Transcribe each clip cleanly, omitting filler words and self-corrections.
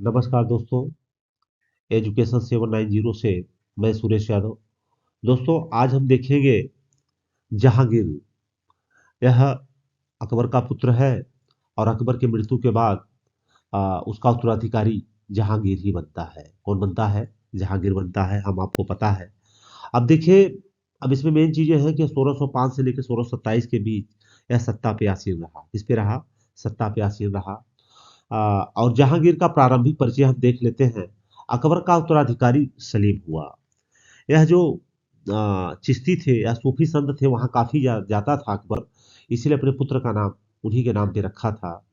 नमस्कार दोस्तों। एजुकेशन 790 से मैं सुरेश यादव। दोस्तों, आज हम देखेंगे जहांगीर। यह अकबर का पुत्र है और अकबर की मृत्यु के बाद उसका उत्तराधिकारी जहांगीर ही बनता है। कौन बनता है? जहांगीर बनता है। हम आपको पता है। अब देखिए, अब इसमें मेन चीजें हैं कि 1605 से लेकर 1627 के बीच यह सत्ता पे आसीन रहा। किस पे रहा? सत्ता पे आसीन रहा। और जहांगीर का प्रारंभिक परिचय हम देख लेते हैं। अकबर का उत्तराधिकारी सलीम हुआ। यह जो चिश्ती थे या सूफी संत थे, वहां काफी जाता था अकबर, इसीलिए अपने पुत्र का नाम उन्हीं के नाम पे रखा था।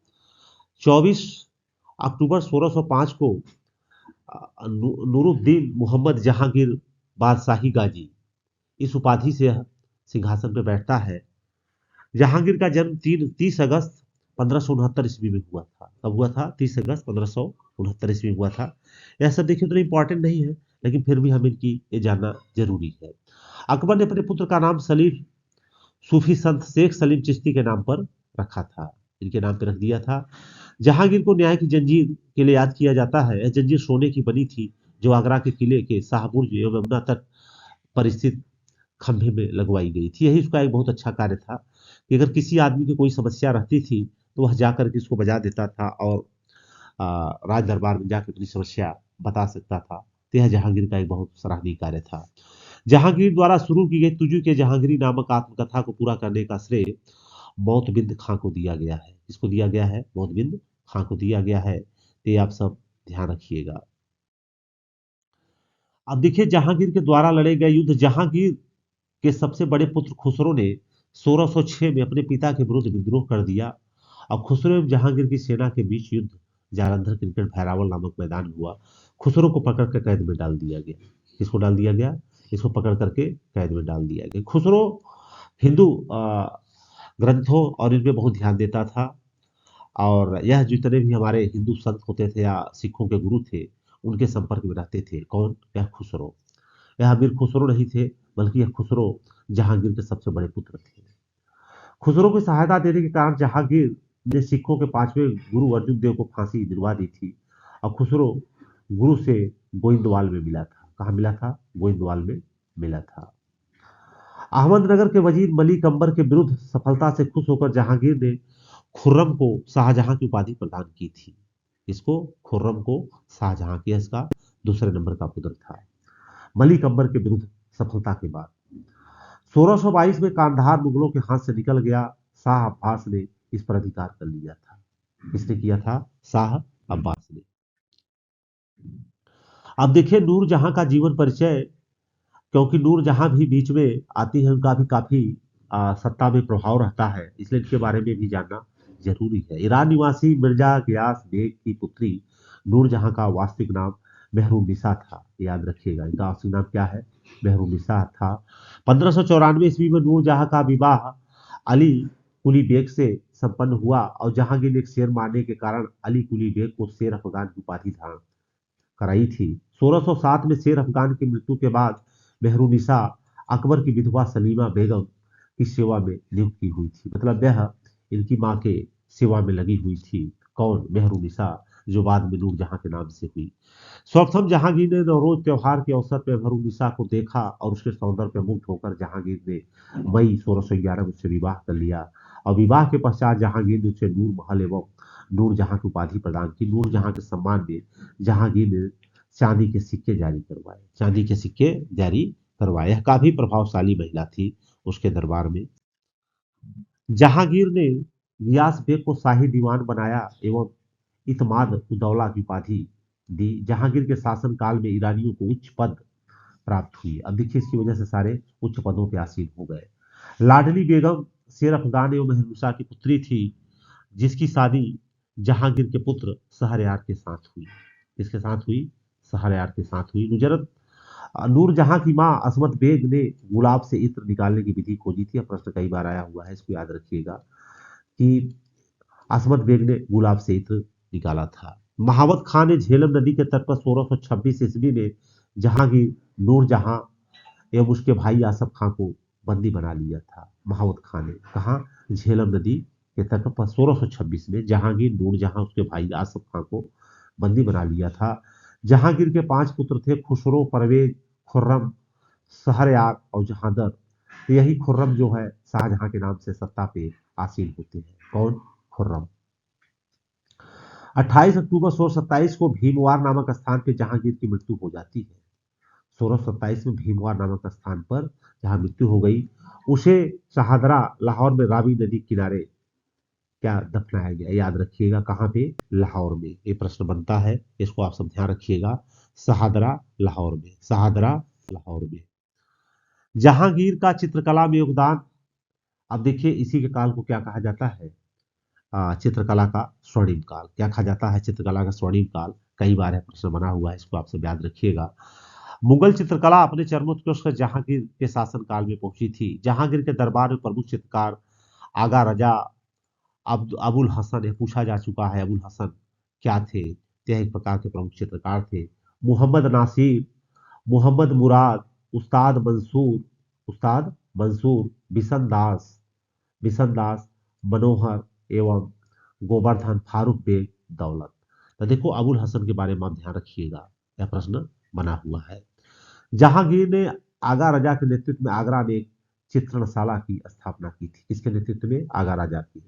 24 अक्टूबर 1605 को नूरुद्दीन मोहम्मद जहांगीर बादशाही गाजी इस उपाधि से यह सिंहासन पर बैठता है। जहांगीर का जन्म 30 अगस्त 1569 ईस्वी में हुआ था। कब हुआ था? 30 अगस्त 1569 ईस्वी में हुआ था। यह सब देखिए तो इंपॉर्टेंट नहीं है, लेकिन फिर भी हमें इनकी ये जानना जरूरी है। अकबर ने अपने पुत्र का नाम सलीम सूफी संत शेख सलीम चिश्ती के नाम पर रखा था। इनके नाम पर रख दिया था। जहांगीर को न्याय की जंजीर के लिए याद किया जाता है। यह जंजीर सोने की बनी थी, जो आगरा के किले के शाहबुर्ज एवं यमुना तट पर स्थित खंभे में लगवाई गई थी। यही उसका एक बहुत अच्छा कार्य था कि अगर किसी आदमी की कोई समस्या रहती थी तो वह जाकर के इसको बजा देता था और राज दरबार में जाकर अपनी समस्या बता सकता था। तो यह जहांगीर का एक बहुत सराहनीय कार्य था। जहांगीर द्वारा शुरू की गई तुझू के जहांगीरी नामक आत्मकथा को पूरा करने का श्रेय मौतबिंद खां को दिया गया है। किसको दिया गया है? मौतबिंद खां को दिया गया है। तो ये आप सब ध्यान रखिएगा। अब देखिए, जहांगीर के द्वारा लड़े गए युद्ध। जहांगीर के सबसे बड़े पुत्र खुसरो ने 1606 में अपने पिता के विरुद्ध विद्रोह कर दिया। अब खुसरो एवं जहांगीर की सेना के बीच युद्ध जालंधर क्रिकेट भैरावल नामक मैदान में हुआ। खुसरो को पकड़ कर कैद में डाल दिया गया। किसको डाल दिया गया? इसको पकड़ करके कैद में डाल दिया गया। खुसरो हिंदू ग्रंथों और इनमें बहुत ध्यान देता था। और यह जितने भी हमारे हिंदू संत होते थे या सिखों के गुरु थे, उनके संपर्क में रहते थे। कौन? यह खुसरो। यह अमीर खुसरो नहीं थे, बल्कि यह खुसरो जहांगीर के सबसे बड़े पुत्र थे। खुसरो की सहायता देने के कारण जहांगीर ने सिखों के पांचवें गुरु अर्जुन देव को फांसी दिलवा दी थी। और खुसरो गुरु से गोइंदवाल में मिला था। कहाँ मिला था? गोइंदवाल में मिला था। अहमदनगर के वजीर मलिक अंबर के विरुद्ध सफलता से खुश होकर जहांगीर ने खुर्रम को शाहजहां की उपाधि प्रदान की थी। इसको खुर्रम को शाहजहां की, इसका दूसरे नंबर का पुत्र था। मलिक अंबर के विरुद्ध सफलता के बाद 1622 में कांधार मुगलों के हाथ से निकल गया। शाह अब्बास ने इस पर अधिकार कर लिया था। किसने किया था? शाह अब्बास ने। अब देखिए नूरजहां का जीवन परिचय। क्योंकि नूरजहां भी बीच में आती है, उनका भी काफी सत्ता में प्रभाव रहता है, इसलिए इनके बारे में भी जानना जरूरी है। ईरान निवासी मिर्जा गियास बेग की पुत्री नूरजहां का वास्तविक नाम मेहरुनिसा था। याद रखिएगा, इनका वास्तविक नाम क्या है? मेहरुनिसा था। 1594 ईस्वी में नूरजहां का विवाह अली कुली बेग से संपन्न हुआ और जहांगीर ने एक शेर मारने के कारण अली कुली बेग को शेर अफगान की उपाधि धारण कराई थी। 1607 में शेर अफगान की मृत्यु के बाद मेहरुनिसा अकबर की विधवा सलीमा बेगम की सेवा में नियुक्त की हुई थी। मतलब यह इनकी मां के सेवा में लगी हुई थी। कौन? मेहरुनिसा, जो बाद में नूरजहां के नाम से हुई। सर्वप्रथम जहांगीर ने नवरोज त्योहार के अवसर पर मेहरुनिसा को देखा और उसके सौंदर्य पर मुग्ध होकर जहांगीर ने मई 1611 में उससे विवाह कर लिया। और विवाह के पश्चात जहांगीर ने उसे नूर महल एवं नूरजहां की उपाधि प्रदान की। नूरजहां के सम्मान में जहांगीर ने चांदी के सिक्के जारी करवाए। चांदी के सिक्के जारी करवाए। यह काफी प्रभावशाली महिला थी उसके दरबार में। जहांगीर ने गियास बेग को शाही दीवान बनाया एवं इतमाद उदौला की उपाधि दी। जहांगीर के शासनकाल में ईरानियों को उच्च पद प्राप्त हुई। अब देखिए, इसकी वजह से सारे उच्च पदों पर आसीन हो गए। लाडली बेगम शेर अफगान एवं मेहरुनिसा की पुत्री थी, जिसकी शादी जहांगीर के पुत्र शहरयार के साथ हुई। किसके साथ हुई? शहरयार के साथ हुई। नुजरत नूरजहां की मां असमत बेग ने गुलाब से इत्र निकालने की विधि खोजी थी। यह प्रश्न कई बार आया हुआ है, इसको याद रखिएगा कि असमत बेग ने गुलाब से इत्र निकाला था। महावत खान ने झेलम नदी के तट पर 1626 ईस्वी में जहांगीर नूरजहां एवं उसके भाई आसफ खां को बंदी बना लिया था। महावत खान ने कहा, झेलम नदी के तट पर 1626 में जहांगीर नूरजहां उसके भाई आसफ खां को बंदी बना लिया था। जहांगीर के 5 पुत्र थे, खुसरो, परवेज, खुर्रम, शहरयार और जहांदर। तो यही खुर्रम जो है शाहजहां के नाम से सत्ता पे आसीन होते हैं। कौन? खुर्रम। 28 अक्टूबर 1627 को भीमवार नामक स्थान पे जहांगीर की मृत्यु हो जाती है। 1627 में भीमवार नामक स्थान पर जहां मृत्यु हो गई, उसे शहादरा लाहौर में रावी नदी किनारे क्या दफनाया गया? याद रखिएगा, कहां पे? लाहौर में। ये प्रश्न बनता है, इसको आप सब ध्यान रखिएगा। शहादरा लाहौर में, शहादरा लाहौर में। जहांगीर का चित्रकला में योगदान। अब देखिए, इसी के काल को क्या कहा जाता है? चित्रकला का स्वर्णिम काल। क्या कहा जाता है? चित्रकला का स्वर्णिम काल। कई बार है प्रश्न बना हुआ है, इसको आप सब याद रखिएगा। मुगल चित्रकला अपने चरमोत्कर्ष जहांगीर के शासनकाल में पहुंची थी। जहांगीर के दरबार में प्रमुख चित्रकार आगा रजा अबुल हसन है। पूछा जा चुका है अबुल हसन क्या थे? तो यह एक प्रकार के प्रमुख चित्रकार थे। मोहम्मद नासिर, मोहम्मद मुराद, उस्ताद मंसूर, उस्ताद मंसूर, बिशन दास, मनोहर एवं गोवर्धन, फारूक बेग, दौलत। तो देखो, अबुल हसन के बारे में आप ध्यान रखिएगा, यह प्रश्न बना हुआ है। जहांगीर ने आगा राजा के नेतृत्व में आगरा में एक चित्रणशाला की स्थापना की थी। किसके नेतृत्व में? आगा राजा की।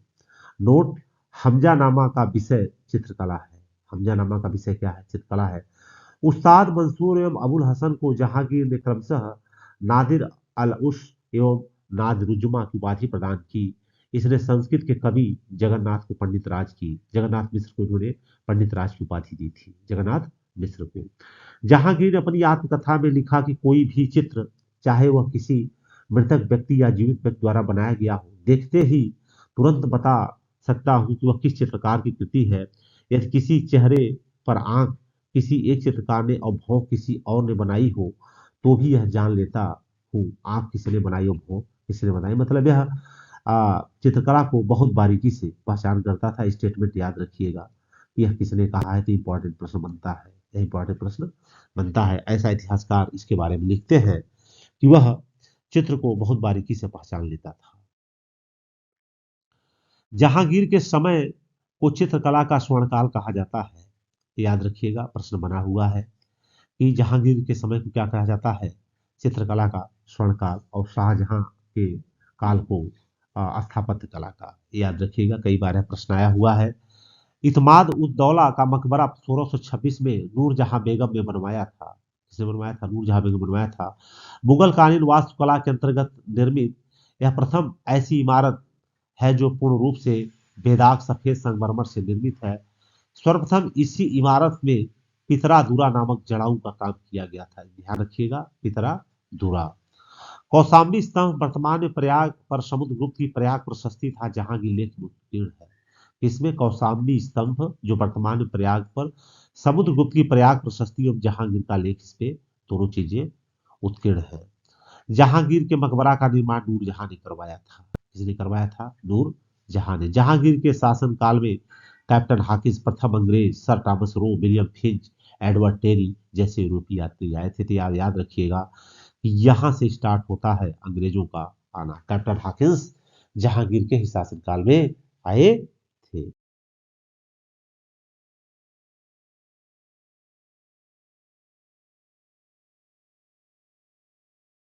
नोट: हमजानामा का विषय चित्रकला है। हमजानामा का विषय क्या है? चित्रकला है। उस्ताद मंसूर एवं अबुल हसन को जहांगीर ने क्रमशः नादिर अल उस एवं नादरुजमा की उपाधि प्रदान की। इसने संस्कृत के कवि जगन्नाथ को पंडित राज की, जगन्नाथ मिश्र को इन्होंने पंडित राज की उपाधि दी थी, जगन्नाथ मिश्र को। जहांगीर ने अपनी आत्मकथा में लिखा कि कोई भी चित्र, चाहे वह किसी मृतक व्यक्ति या जीवित व्यक्ति द्वारा बनाया गया हो, देखते ही तुरंत बता सकता हूं कि वह किस चित्रकार की कृति है। यदि किसी चेहरे पर आंख किसी एक चित्रकार ने और भौं किसी और ने बनाई हो, तो भी यह जान लेता हूँ आंख किसने बनाई और भौं किसने बनाई। मतलब यह चित्रकला को बहुत बारीकी से पहचान करता था। स्टेटमेंट याद रखिएगा, यह किसने कहा है, तो इंपॉर्टेंट प्रश्न बनता है, यह इंपॉर्टेंट प्रश्न बनता है। ऐसा इतिहासकार इसके बारे में लिखते हैं कि वह चित्र को बहुत बारीकी से पहचान लेता था। जहांगीर के समय को चित्रकला का स्वर्णकाल कहा जाता है। याद रखिएगा, प्रश्न बना हुआ है कि जहांगीर के समय को क्या कहा जाता है? चित्रकला का स्वर्णकाल। और शाहजहां के काल को स्थापत्य कला का। याद रखिएगा, कई बार यह प्रश्न आया हुआ है। इतमाद उद दौला का मकबरा 1626 में नूरजहां बेगम ने बनवाया था। किसने बनवाया था? नूरजहां बेगम ने बनवाया था। मुगल कालीन वास्तुकला के अंतर्गत निर्मित यह प्रथम ऐसी इमारत है जो पूर्ण रूप से बेदाग सफेद संगमरमर से निर्मित है। सर्वप्रथम इसी इमारत में पितरा दूरा नामक जड़ाऊ का काम किया गया था। ध्यान रखिएगा, पितरा दूरा। कौशाम्बी स्तंभ वर्तमान में प्रयाग पर समुद्रगुप्त की प्रयाग प्रशस्ति था जहां की लेख उत्कीर्ण है। इसमें कौशाम्बी स्तंभ जो वर्तमान में प्रयाग पर समुद्रगुप्त की प्रयाग प्रशस्ति और जहांगीर का लेख, इस पे दोनों चीजें उत्कीर्ण है। जहांगीर के मकबरा का निर्माण नूरजहां ने करवाया था। किसने करवाया था? नूरजहां ने। जहांगीर के शासन काल में कैप्टन हाकिस, प्रथम अंग्रेज sir Thomas Roe, William Finch, Edward Terry जैसे यूरोपीय यात्री आए थे। तो याद रखिएगा कि यहां से स्टार्ट होता है अंग्रेजों का आना। कैप्टन हाकिंस जहांगीर के ही शासन काल में आए